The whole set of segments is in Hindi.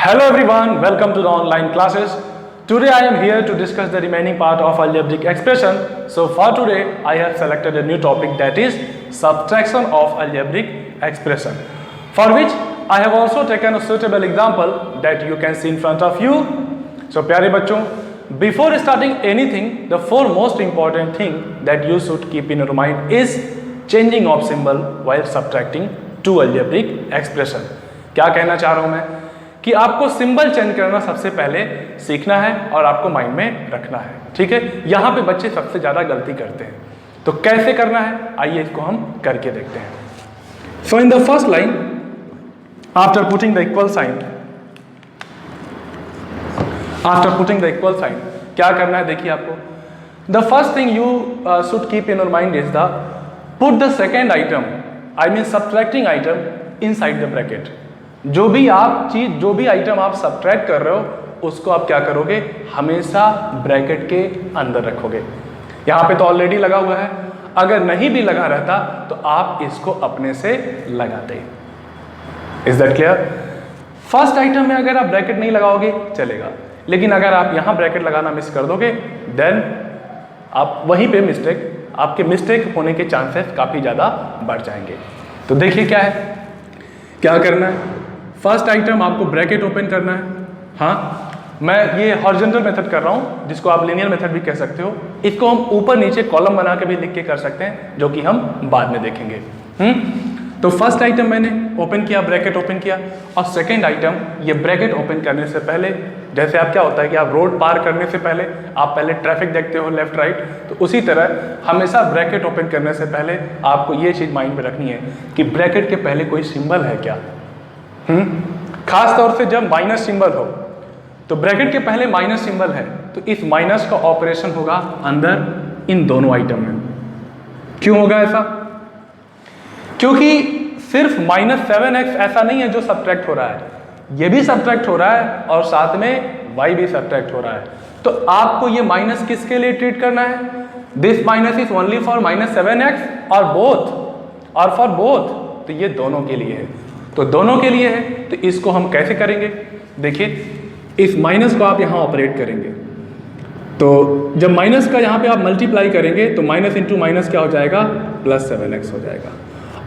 Hello everyone, welcome to the online classes. Today I am here to discuss the remaining part of algebraic expression. So for today I have selected a new topic, that is subtraction of algebraic expression, for which I have also taken a suitable example that you can see in front of you. So प्यारे बच्चों, before starting anything, the foremost important thing that you should keep in your mind is changing of symbol while subtracting two algebraic expression. क्या कहना चाह रहा हूँ मैं कि आपको सिंबल चेंज करना सबसे पहले सीखना है और आपको माइंड में रखना है, ठीक है। यहाँ पे बच्चे सबसे ज़्यादा गलती करते हैं, तो कैसे करना है आइए इसको हम करके देखते हैं। So in the first line, after putting the equal sign, क्या करना है देखिए आपको। The first thing you should keep in your mind is the put the second item, I mean subtracting item, inside the bracket. जो भी आइटम आप सब्ट्रैक्ट कर रहे हो उसको आप क्या करोगे, हमेशा ब्रैकेट के अंदर रखोगे। यहाँ पे तो ऑलरेडी लगा हुआ है, अगर नहीं भी लगा रहता तो आप इसको अपने से लगाते। Is that clear? First item में अगर आप ब्रैकेट नहीं लगाओगे चलेगा, लेकिन अगर आप यहाँ ब्रैकेट लगाना मिस कर दोगे देन आप वहीं पे आपके मिस्टेक होने के चांसेस काफ़ी ज़्यादा बढ़ जाएंगे। तो देखिए क्या करना है। फर्स्ट आइटम आपको ब्रैकेट ओपन करना है। हाँ, मैं ये हॉरिजॉन्टल मेथड कर रहा हूँ, जिसको आप लीनियर मेथड भी कह सकते हो। इसको हम ऊपर नीचे कॉलम बना के भी लिख के कर सकते हैं, जो कि हम बाद में देखेंगे। तो फर्स्ट आइटम मैंने ओपन किया, ब्रैकेट ओपन किया, और सेकेंड आइटम ये ब्रैकेट ओपन करने से पहले, जैसे आप क्या होता है कि आप रोड पार करने से पहले आप पहले ट्रैफिक देखते हो लेफ्ट राइट, तो उसी तरह हमेशा ब्रैकेट ओपन करने से पहले आपको ये चीज़ माइंड में रखनी है कि ब्रैकेट के पहले कोई सिंबल है क्या। खास तौर से जब माइनस सिंबल हो तो ब्रैकेट के पहले माइनस सिंबल है तो इस माइनस का ऑपरेशन होगा अंदर इन दोनों आइटम में। क्यों होगा ऐसा? क्योंकि सिर्फ -7x ऐसा नहीं है जो सब्ट्रैक्ट हो रहा है, ये भी सब्ट्रैक्ट हो रहा है और साथ में y भी सब्ट्रैक्ट हो रहा है। तो आपको ये माइनस किसके लिए ट्रीट करना है? This minus is only for -7x और फॉर बोथ, तो ये दोनों के लिए है। तो दोनों के लिए है, तो इसको हम कैसे करेंगे देखिए। इस माइनस को आप यहाँ ऑपरेट करेंगे, तो जब माइनस का यहाँ पे आप मल्टीप्लाई करेंगे तो माइनस इंटू माइनस क्या हो जाएगा, +7x हो जाएगा।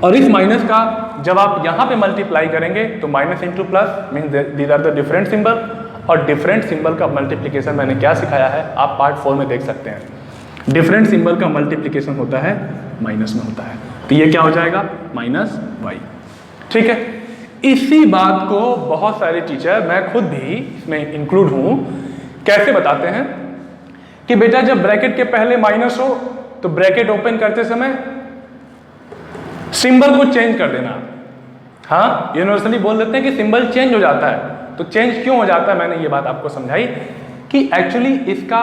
और इस माइनस का जब आप यहाँ पे मल्टीप्लाई करेंगे तो minus into plus mean these are the different symbol, और डिफरेंट सिंबल का मल्टीप्लिकेशन मैंने क्या सिखाया है आप पार्ट 4 में देख सकते हैं। डिफरेंट सिंबल का मल्टीप्लिकेशन होता है माइनस में होता है, तो ये क्या हो जाएगा -y, ठीक है। इसी बात को बहुत सारे टीचर, मैं खुद भी इसमें इंक्लूड हूँ, कैसे बताते हैं कि बेटा जब ब्रैकेट के पहले माइनस हो तो ब्रैकेट ओपन करते समय सिंबल को चेंज कर देना। हाँ, यूनिवर्सली बोल देते हैं कि सिंबल चेंज हो जाता है। तो चेंज क्यों हो जाता है, मैंने ये बात आपको समझाई कि एक्चुअली इसका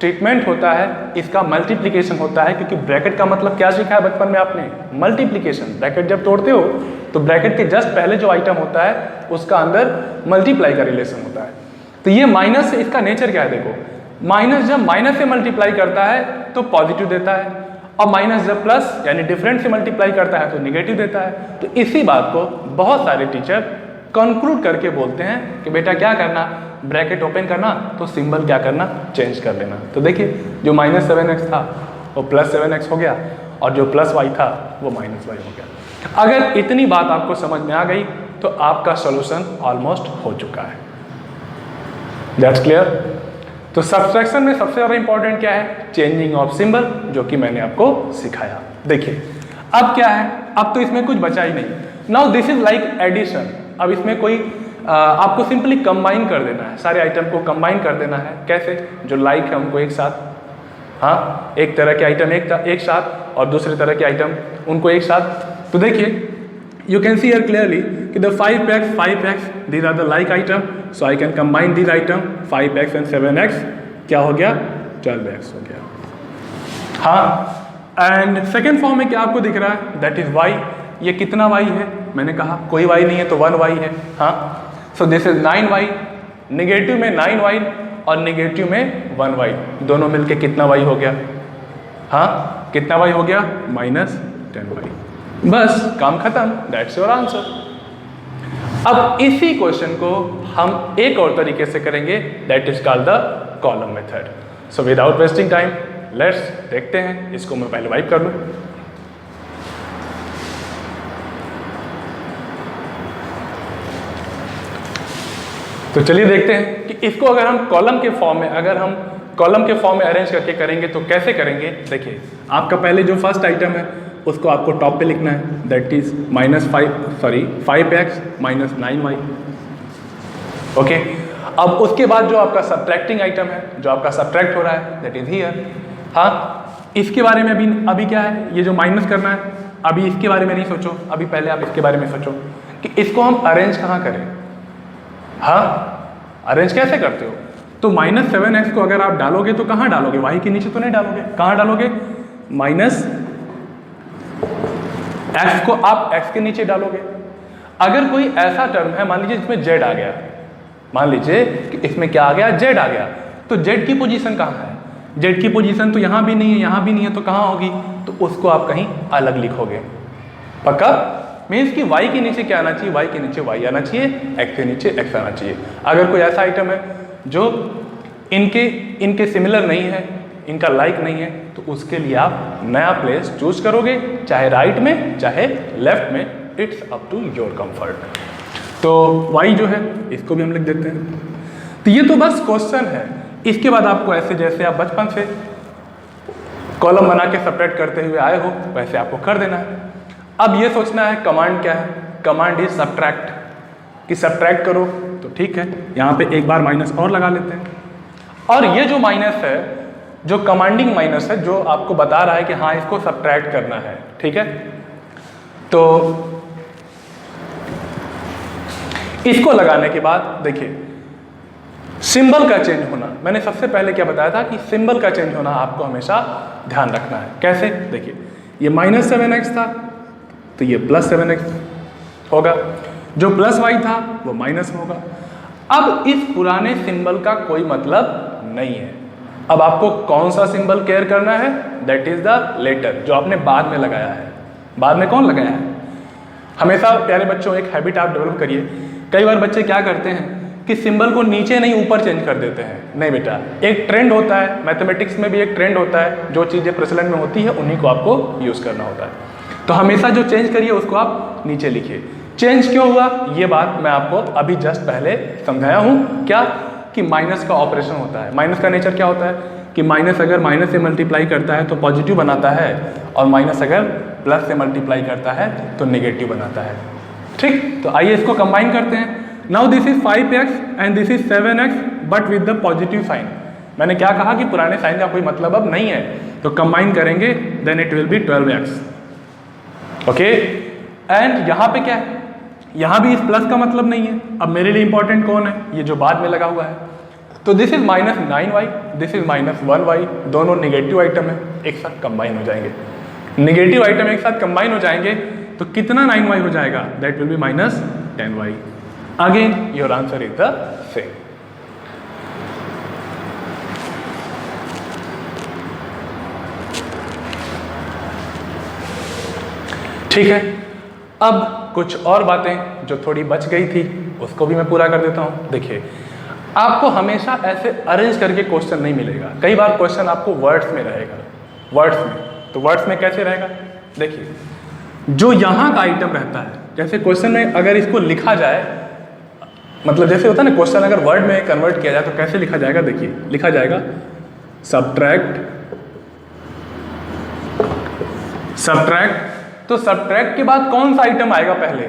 ट्रीटमेंट होता है, इसका मल्टीप्लिकेशन होता है, क्योंकि ब्रैकेट का मतलब क्या सीखा है बचपन में आपने, मल्टीप्लिकेशन। ब्रैकेट जब तोड़ते हो तो ब्रैकेट के जस्ट पहले जो आइटम होता है उसका अंदर मल्टीप्लाई का रिलेशन होता है। तो ये माइनस से इसका नेचर क्या है देखो, माइनस जब माइनस से मल्टीप्लाई करता है तो पॉजिटिव देता है, और माइनस जब प्लस यानी डिफरेंट से मल्टीप्लाई करता है तो निगेटिव देता है। तो इसी बात को बहुत सारे टीचर कंक्लूड करके बोलते हैं कि बेटा क्या करना, ब्रैकेट ओपन करना तो सिंबल क्या करना, चेंज कर लेना। तो देखिए जो -7x था वो +7x हो गया, और जो +y था वो -y हो गया। अगर इतनी बात आपको समझ में आ गई तो आपका सॉल्यूशन ऑलमोस्ट हो चुका है। That's clear? तो सब्ट्रैक्शन में सबसे ज़्यादा इंपॉर्टेंट क्या है, चेंजिंग ऑफ सिंबल, जो कि मैंने आपको सिखाया। देखिए अब क्या है, अब तो इसमें कुछ बचा ही नहीं। Now this is like addition. अब इसमें कोई आपको सिंपली कंबाइन कर देना है, सारे आइटम को कंबाइन कर देना है। कैसे? जो लाइक है उनको एक साथ, हाँ, एक तरह के आइटम एक साथ और दूसरे तरह के आइटम उनको एक साथ। तो देखिए you can see here clearly कि the 5x these are the like item, so I can combine these item 5x and 7x, क्या हो गया, 12x हो गया। हाँ, एंड सेकेंड फॉर्म में क्या आपको दिख रहा है, दैट इज y। ये कितना y है, मैंने कहा कोई y नहीं है तो 1y है। हाँ, सो दिस इज 9y, निगेटिव में 9y और निगेटिव में 1y, दोनों मिलके कितना y हो गया, हाँ कितना y हो गया, -10y। बस काम खत्म, दैट्स योर आंसर। अब इसी क्वेश्चन को हम एक और तरीके से करेंगे, that is called the column method. So without wasting time let's देखते हैं। इसको मैं पहले वाइप कर लूं। तो चलिए देखते हैं कि इसको अगर हम कॉलम के फॉर्म में अरेंज करके करेंगे तो कैसे करेंगे। देखिए, आपका पहले जो फर्स्ट आइटम है उसको आपको टॉप पे लिखना है, that is -5x minus 9y। Okay, अब उसके बाद जो आपका सब्ट्रैक्टिंग आइटम है, जो आपका सब्ट्रैक्ट हो रहा है, दैट इज हियर। हाँ, इसके बारे में अभी क्या है, ये जो माइनस करना है, अभी इसके बारे में नहीं सोचो, अभी पहले आप इसके बारे में सोचो कि इसको हम अरेंज कहाँ करें। हाँ, अरेंज कैसे करते हो? तो -7x को अगर आप डालोगे तो कहाँ डालोगे? y के नीचे तो नहीं डालोगे, कहाँ डालोगे? -x को आप x के नीचे डालोगे। अगर कोई ऐसा टर्म है, मान लीजिए इसमें z आ गया, मान लीजिए कि इसमें क्या आ गया, z आ गया, तो z की पोजीशन कहाँ है? z की पोजीशन तो यहाँ भी नहीं है, यहाँ भी नहीं है, तो कहाँ होगी? तो उसको आप कहीं अलग लिखोगे। पक्का? मीन्स कि y के नीचे क्या आना चाहिए? y के नीचे y आना चाहिए, x के नीचे x आना चाहिए। अगर कोई ऐसा आइटम है जो इनके सिमिलर नहीं है, इनका लाइक नहीं है, तो उसके लिए आप नया प्लेस चूज करोगे, चाहे राइट में चाहे लेफ्ट में, it's up to your comfort. तो y जो है इसको भी हम लिख देते हैं। तो ये तो बस क्वेश्चन है। इसके बाद आपको ऐसे जैसे आप बचपन से कॉलम बना के सेपरेट करते हुए आए हो वैसे आपको कर देना है। अब ये सोचना है कमांड क्या है। कमांड इज सब्ट्रैक्ट, कि सब्ट्रैक्ट करो तो ठीक है, यहाँ पे एक बार माइनस और लगा लेते हैं। और ये जो माइनस है, जो कमांडिंग माइनस है, जो आपको बता रहा है कि हाँ इसको सब्ट्रैक्ट करना है, ठीक है। तो इसको लगाने के बाद देखिए सिंबल का चेंज होना, मैंने सबसे पहले क्या बताया था कि सिंबल का चेंज होना आपको हमेशा ध्यान रखना है। कैसे? देखिए, ये -7x था तो ये +7x होगा, जो +y था वो माइनस होगा। अब इस पुराने सिंबल का कोई मतलब नहीं है। अब आपको कौन सा सिंबल केयर करना है? दैट इज द लेटर, जो आपने बाद में लगाया है। बाद में कौन लगाया है? हमेशा प्यारे बच्चों एक हैबिट आप डेवलप करिए। कई बार बच्चे क्या करते हैं कि सिंबल को नीचे नहीं ऊपर चेंज कर देते हैं। नहीं बेटा, एक ट्रेंड होता है, मैथमेटिक्स में भी एक ट्रेंड होता है, जो चीज़ें प्रचलन में होती है उन्हीं को आपको यूज़ करना होता है। तो हमेशा जो चेंज करिए उसको आप नीचे लिखिए। चेंज क्यों हुआ ये बात मैं आपको अभी जस्ट पहले समझाया हूँ। क्या? कि माइनस का ऑपरेशन होता है। माइनस का नेचर क्या होता है कि माइनस अगर माइनस से मल्टीप्लाई करता है तो पॉजिटिव बनाता है, और माइनस अगर प्लस से मल्टीप्लाई करता है तो नेगेटिव बनाता है। ठीक, तो आइए इसको कंबाइन करते हैं। Now this is 5x and this is 7x but with the positive sign. मैंने क्या कहा कि पुराने साइन का कोई मतलब अब नहीं है, तो कंबाइन करेंगे then it will be 12x। Okay, and यहाँ पे क्या है? यहाँ भी इस प्लस का मतलब नहीं है। अब मेरे लिए इंपॉर्टेंट कौन है? ये जो बाद में लगा हुआ है। तो this is -9y, this is -1y, दोनों नेगेटिव आइटम है, एक साथ कंबाइन हो जाएंगे। नेगेटिव आइटम एक साथ कंबाइन हो जाएंगे तो कितना 9y हो जाएगा? That will be -10y। Again your answer is the same. ठीक है, अब कुछ और बातें जो थोड़ी बच गई थी उसको भी मैं पूरा कर देता हूं। देखिए, आपको हमेशा ऐसे अरेंज करके क्वेश्चन नहीं मिलेगा। कई बार क्वेश्चन आपको वर्ड्स में रहेगा, वर्ड्स में। तो वर्ड्स में कैसे रहेगा? देखिए, जो यहाँ का आइटम रहता है, जैसे क्वेश्चन में अगर इसको लिखा जाए, मतलब जैसे होता है ना, क्वेश्चन अगर वर्ड में कन्वर्ट किया जाए तो कैसे लिखा जाएगा? देखिए, लिखा जाएगा सब्ट्रैक्ट। तो सब्ट्रैक्ट के बाद कौन सा आइटम आएगा? पहले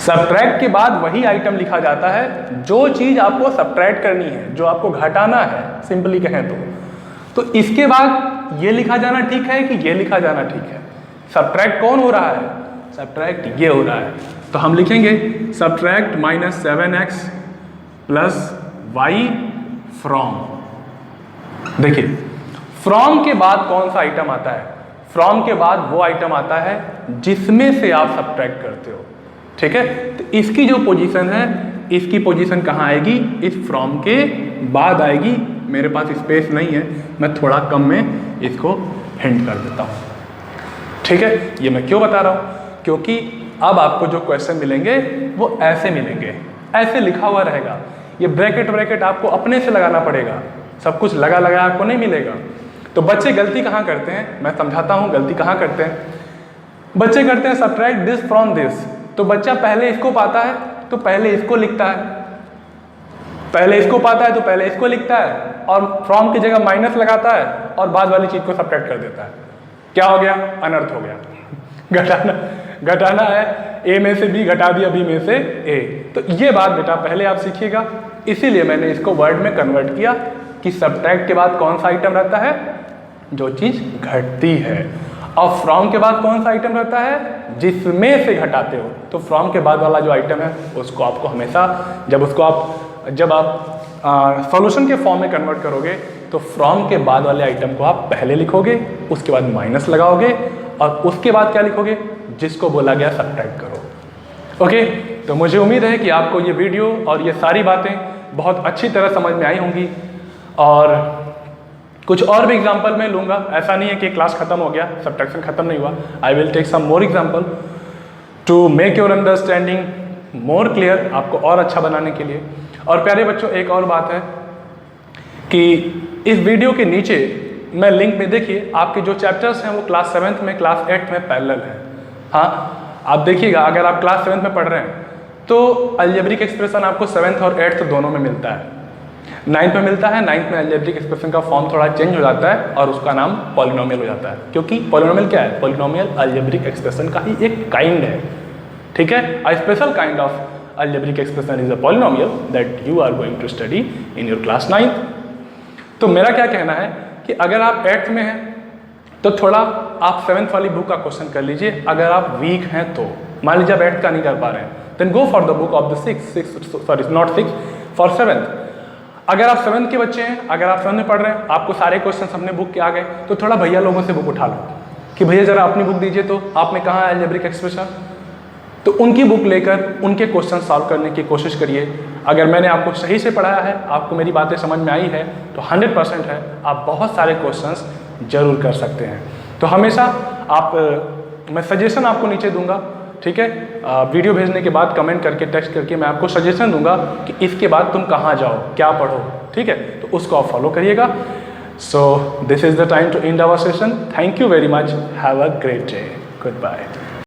सब्ट्रैक्ट के बाद वही आइटम लिखा जाता है जो चीज आपको सब्ट्रैक्ट करनी है, जो आपको घटाना है, सिंपली कहें तो इसके बाद ये लिखा जाना ठीक है कि ये लिखा जाना ठीक है? सब्ट्रैक्ट कौन हो रहा है? सब्ट्रैक्ट ये हो रहा है। तो हम लिखेंगे सब्ट्रैक्ट -7x + y फ्रॉम। देखिए, फ्रॉम के बाद कौन सा आइटम आता है? फ्रॉम के बाद वो आइटम आता है जिसमें से आप सब्ट्रैक्ट करते हो। ठीक है, तो इसकी जो पोजीशन है, इसकी पोजीशन कहाँ आएगी? इस फ्रॉम के बाद आएगी। मेरे पास स्पेस नहीं है, मैं थोड़ा कम में इसको हिंट कर देता हूँ। ठीक है, ये मैं क्यों बता रहा हूँ? क्योंकि अब आपको जो क्वेश्चन मिलेंगे वो ऐसे मिलेंगे, ऐसे लिखा हुआ रहेगा। ये ब्रैकेट ब्रैकेट आपको अपने से लगाना पड़ेगा, सब कुछ लगा लगा आपको नहीं मिलेगा। तो बच्चे गलती कहाँ करते हैं, मैं समझाता हूँ गलती कहाँ करते हैं। बच्चे करते हैं सब्ट्रैक्ट दिस फ्रॉम दिस, तो बच्चा पहले इसको पाता है तो पहले इसको लिखता है, पहले इसको पाता है तो पहले इसको लिखता है, और फ्रॉम की जगह माइनस लगाता है और बाद वाली चीज को सब्ट्रैक्ट कर देता है। क्या हो गया, अनर्थ हो गया। घटाना है, ए में से बी घटा दिया, बी में से ए। तो ये बात बेटा पहले आप सीखिएगा, इसीलिए मैंने इसको वर्ड में कन्वर्ट किया कि सब्ट्रैक्ट के बाद कौन सा आइटम रहता है, जो चीज घटती है, और फ्रॉम के बाद कौन सा आइटम रहता है, जिसमें से घटाते हो। तो फ्रॉम के बाद वाला जो आइटम है उसको आपको हमेशा जब आप सॉल्यूशन के फॉर्म में कन्वर्ट करोगे तो फ्रॉम के बाद वाले आइटम को आप पहले लिखोगे, उसके बाद माइनस लगाओगे और उसके बाद क्या लिखोगे, जिसको बोला गया सब्ट्रैक्ट करो। ओके, तो मुझे उम्मीद है कि आपको ये वीडियो और ये सारी बातें बहुत अच्छी तरह समझ में आई होंगी, और कुछ और भी एग्जाम्पल मैं लूँगा। ऐसा नहीं है कि क्लास खत्म हो गया, सब्ट्रैक्शन खत्म नहीं हुआ। I will take some more example to make your understanding more clear, आपको और अच्छा बनाने के लिए। और प्यारे बच्चों, एक और बात है कि इस वीडियो के नीचे मैं लिंक में देखिए, आपके जो चैप्टर्स हैं वो क्लास 7th में, क्लास 8th में पैरेलल हैं। हाँ, आप देखिएगा, अगर आप क्लास 7th में पढ़ रहे हैं तो अलजेब्रिक एक्सप्रेशन आपको 7th और 8th दोनों में मिलता है। 9th में मिलता है, 9th में अलजेब्रिक एक्सप्रेशन का फॉर्म थोड़ा चेंज हो जाता है और उसका नाम पॉलिनोमियल हो जाता है, क्योंकि पॉलिनोमियल क्या है, पॉलिनोमियल अलजेब्रिक एक्सप्रेशन का ही एक काइंड है। ठीक है, a special kind of algebraic expression is a polynomial that you are going to study in your class 9th। तो मेरा क्या कहना है कि अगर आप 8th में हैं तो थोड़ा आप 7th वाली बुक का क्वेश्चन कर लीजिए। अगर आप वीक हैं तो मान लीजिए आप 8th का नहीं कर पा रहे हैं, then go for the book of the 6th for 7th। अगर आप 7th के बच्चे हैं, अगर आप 7th में पढ़ रहे हैं, आपको सारे क्वेश्चन अपने बुक के आ गए, तो थोड़ा भैया लोगों से बुक उठा लो कि भैया जरा अपनी बुक दीजिए, तो आपने कहा है अलजेब्रिक एक्सप्रेशन, तो उनकी बुक लेकर उनके क्वेश्चन सॉल्व करने की कोशिश करिए। अगर मैंने आपको सही से पढ़ाया है, आपको मेरी बातें समझ में आई है, तो 100% है आप बहुत सारे क्वेश्चंस जरूर कर सकते हैं। तो हमेशा मैं सजेशन आपको नीचे दूंगा, ठीक है, वीडियो भेजने के बाद कमेंट करके, टेक्स्ट करके मैं आपको सजेशन दूंगा कि इसके बाद तुम कहाँ जाओ, क्या पढ़ो, ठीक है, तो उसको आप फॉलो करिएगा। So this is the time to end our session. Thank you very much, have a great day, good bye.